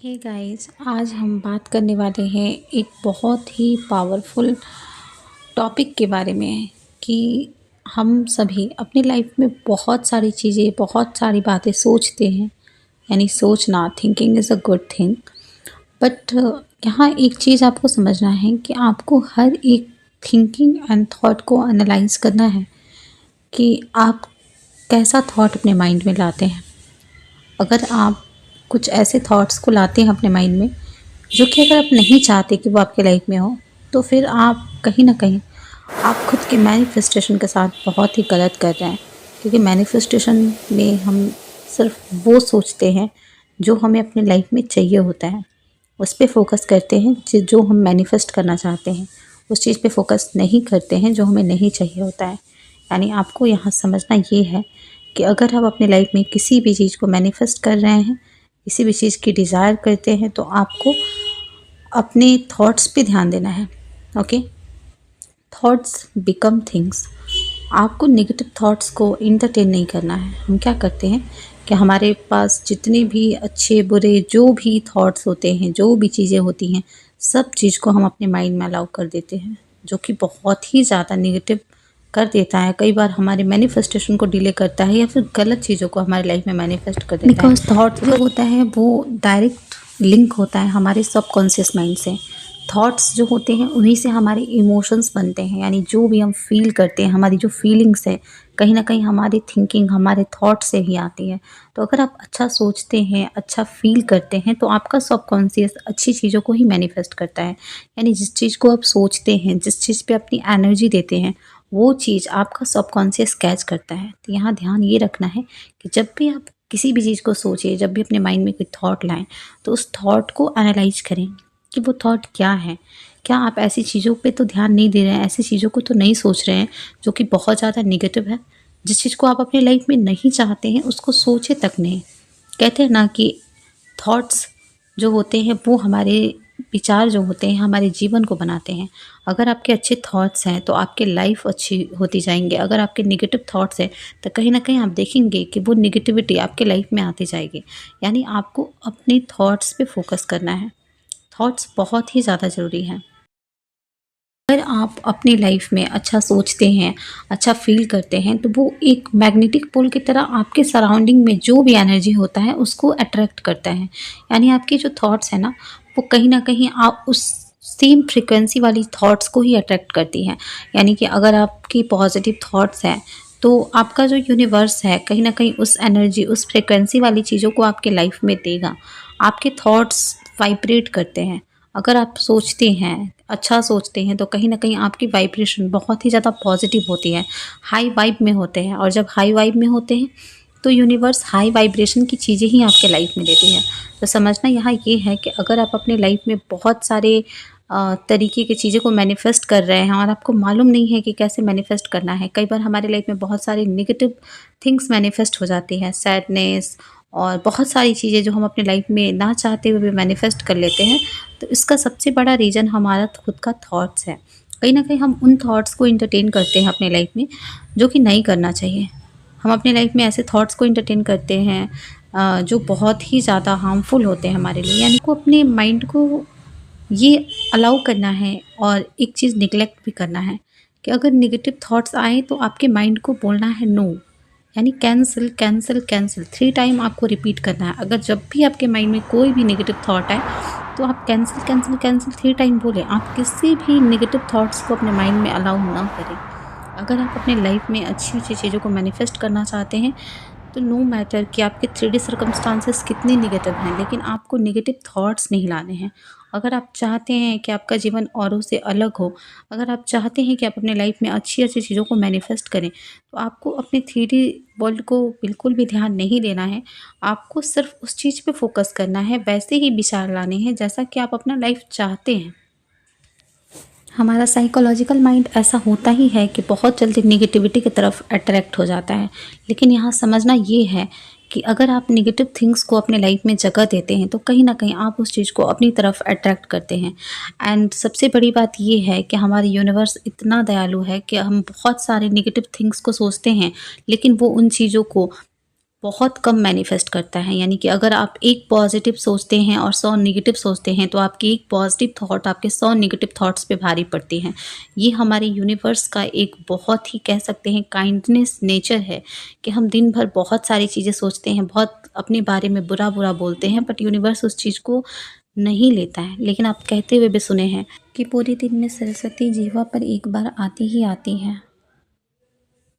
Hey guys, आज हम बात करने वाले हैं एक बहुत ही पावरफुल टॉपिक के बारे में कि हम सभी अपनी लाइफ में बहुत सारी चीज़ें, बहुत सारी बातें सोचते हैं। यानी सोचना, thinking is a good thing. But यहाँ एक चीज़ आपको समझना है कि आपको हर एक थिंकिंग एंड थॉट को एनालाइज करना है कि आप कैसा थॉट अपने माइंड में लाते हैं। अगर आप कुछ ऐसे थॉट्स को लाते हैं अपने माइंड में जो कि अगर आप नहीं चाहते कि वो आपके लाइफ में हो, तो फिर आप कहीं न कहीं आप खुद के मैनिफेस्टेशन के साथ बहुत ही गलत कर रहे हैं। क्योंकि मैनिफेस्टेशन में हम सिर्फ़ वो सोचते हैं जो हमें अपनी लाइफ में चाहिए होता है। उस पे फ़ोकस करते हैं जो हम मैनिफेस्ट करना चाहते हैं। उस चीज़ पे फ़ोकस नहीं करते हैं जो हमें नहीं चाहिए होता है। यानी आपको यहाँ समझना ये है कि अगर आप अपनी लाइफ में किसी भी चीज़ को मैनिफेस्ट कर रहे हैं, किसी भी चीज़ की डिज़ायर करते हैं, तो आपको अपने थॉट्स पे ध्यान देना है। Okay, thoughts become things. आपको नेगेटिव थॉट्स को इंटरटेन नहीं करना है। हम क्या करते हैं कि हमारे पास जितने भी अच्छे बुरे जो भी थॉट्स होते हैं, जो भी चीज़ें होती हैं, सब चीज़ को हम अपने माइंड में अलाउ कर देते हैं, जो कि बहुत ही ज़्यादा नेगेटिव कर देता है। कई बार हमारे मैनिफेस्टेशन को डिले करता है या फिर गलत चीज़ों को हमारी लाइफ में मैनिफेस्ट कर देता है। बिकॉज थॉट जो होता है वो डायरेक्ट लिंक होता है हमारे सबकॉन्शियस माइंड से। थॉट्स जो होते हैं उन्हीं से हमारे इमोशंस बनते हैं। यानी जो भी हम फील करते हैं, हमारी जो फीलिंग्स है, कहीं ना कहीं हमारी थिंकिंग हमारे थॉट से ही आती है। तो अगर आप अच्छा सोचते हैं, अच्छा फील करते हैं, तो आपका सबकॉन्शियस अच्छी चीज़ों को ही मैनिफेस्ट करता है। यानी जिस चीज़ को आप सोचते हैं, जिस चीज़ पे अपनी एनर्जी देते हैं, वो चीज़ आपका सबकॉन्शियस कैच करता है। तो यहाँ ध्यान ये रखना है कि जब भी आप किसी भी चीज़ को सोचिए, जब भी अपने माइंड में कोई थॉट लाएं, तो उस थॉट को एनालाइज करें कि वो थॉट क्या है। क्या आप ऐसी चीज़ों पे तो ध्यान नहीं दे रहे हैं, ऐसी चीज़ों को तो नहीं सोच रहे हैं जो कि बहुत ज़्यादा नेगेटिव है। जिस चीज़ को आप अपनी लाइफ में नहीं चाहते हैं, उसको सोचे तक नहीं। कहते हैं ना कि थॉट्स जो होते हैं वो हमारे विचार जो होते हैं हमारे जीवन को बनाते हैं। अगर आपके अच्छे थॉट्स हैं तो आपकी लाइफ अच्छी होती जाएंगे। अगर आपके नेगेटिव थॉट्स हैं तो कहीं ना कहीं आप देखेंगे कि वो नेगेटिविटी आपके लाइफ में आती जाएगी। यानी आपको अपने थॉट्स पे फोकस करना है। थॉट्स बहुत ही ज़्यादा ज़रूरी हैं। अगर आप अपनी लाइफ में अच्छा सोचते हैं, अच्छा फ़ील करते हैं, तो वो एक मैग्नेटिक पोल की तरह आपके सराउंडिंग में जो भी एनर्जी होता है, उसको अट्रैक्ट करता है। यानी आपके जो थॉट्स हैं ना, वो कहीं न कहीं आप उस सेम फ्रीक्वेंसी वाली थॉट्स को ही अट्रैक्ट करती हैं। यानी कि अगर आपकी पॉज़िटिव थॉट्स हैं, तो आपका जो यूनिवर्स है, कहीं न कहीं उस एनर्जी, उस फ्रीक्वेंसी वाली चीज़ों को आपके लाइफ में देगा। आपके थॉट्स वाइब्रेट करते हैं। अगर आप सोचते हैं, अच्छा सोचते हैं, तो कहीं न कहीं आपकी वाइब्रेशन बहुत ही ज़्यादा पॉज़िटिव होती है, हाई वाइब में होते हैं। और जब हाई वाइब में होते हैं, तो यूनिवर्स हाई वाइब्रेशन की चीज़ें ही आपके लाइफ में देती है। तो समझना यहाँ ये है कि अगर आप अपनी लाइफ में बहुत सारे तरीके की चीज़ों को मैनिफेस्ट कर रहे हैं और आपको मालूम नहीं है कि कैसे मैनिफेस्ट करना है। कई बार हमारे लाइफ में बहुत सारी नेगेटिव थिंग्स मैनिफेस्ट हो जाती हैं, सैडनेस और बहुत सारी चीज़ें जो हम अपनी लाइफ में ना चाहते हुए भी मैनिफेस्ट कर लेते हैं। तो इसका सबसे बड़ा रीज़न हमारा खुद का थॉट्स है। कहीं न कहीं हम उन थॉट्स को एंटरटेन करते हैं अपनी लाइफ में, जो कि नहीं करना चाहिए। हम अपनी लाइफ में ऐसे थॉट्स को एंटरटेन करते हैं जो बहुत ही ज़्यादा हार्मफुल होते हैं हमारे लिए। यानी को अपने माइंड को ये अलाउ करना है और एक चीज़ नेग्लेक्ट भी करना है कि अगर नेगेटिव थॉट्स आए तो आपके माइंड को बोलना है नो। यानी कैंसिल कैंसिल कैंसिल 3 टाइम आपको रिपीट करना है। अगर जब भी आपके माइंड में कोई भी नेगेटिव थॉट आए तो आप कैंसिल कैंसिल कैंसिल 3 टाइम बोलें। आप किसी भी नेगेटिव थॉट्स को अपने माइंड में अलाउ ना करें। अगर आप अपने लाइफ में अच्छी-अच्छी चीज़ों को मैनिफेस्ट करना चाहते हैं, तो नो मैटर कि आपके 3D सर्कमस्टांसेस कितने नेगेटिव हैं, लेकिन आपको नेगेटिव थॉट्स नहीं लाने हैं। अगर आप चाहते हैं कि आपका जीवन औरों से अलग हो, अगर आप चाहते हैं कि आप अपने लाइफ में अच्छी-अच्छी चीज़ों को मैनिफेस्ट करें, तो आपको अपने 3D वर्ल्ड को बिल्कुल भी ध्यान नहीं देना है। आपको सिर्फ़ उस चीज़ पे फ़ोकस करना है, वैसे ही विचार लाने हैं जैसा कि आप अपना लाइफ चाहते हैं। हमारा साइकोलॉजिकल माइंड ऐसा होता ही है कि बहुत जल्दी नेगेटिविटी की तरफ अट्रैक्ट हो जाता है। लेकिन यहाँ समझना ये है कि अगर आप नेगेटिव थिंग्स को अपने लाइफ में जगह देते हैं, तो कहीं न कहीं आप उस चीज़ को अपनी तरफ अट्रैक्ट करते हैं। एंड सबसे बड़ी बात ये है कि हमारी यूनिवर्स इतना दयालु है कि हम बहुत सारे नेगेटिव थिंग्स को सोचते हैं, लेकिन वो उन चीज़ों को बहुत कम मैनिफेस्ट करता है। यानी कि अगर आप एक पॉजिटिव सोचते हैं और 100 नेगेटिव सोचते हैं तो आपकी एक पॉजिटिव थॉट आपके 100 नेगेटिव थॉट्स पे भारी पड़ती हैं। ये हमारे यूनिवर्स का एक बहुत ही कह सकते हैं काइंडनेस नेचर है कि हम दिन भर बहुत सारी चीज़ें सोचते हैं, बहुत अपने बारे में बुरा-बुरा बोलते हैं, बट यूनिवर्स उस चीज़ को नहीं लेता है। लेकिन आप कहते हुए भी सुने हैं कि पूरे दिन में सरस्वती जीवा पर एक बार आती ही आती हैं।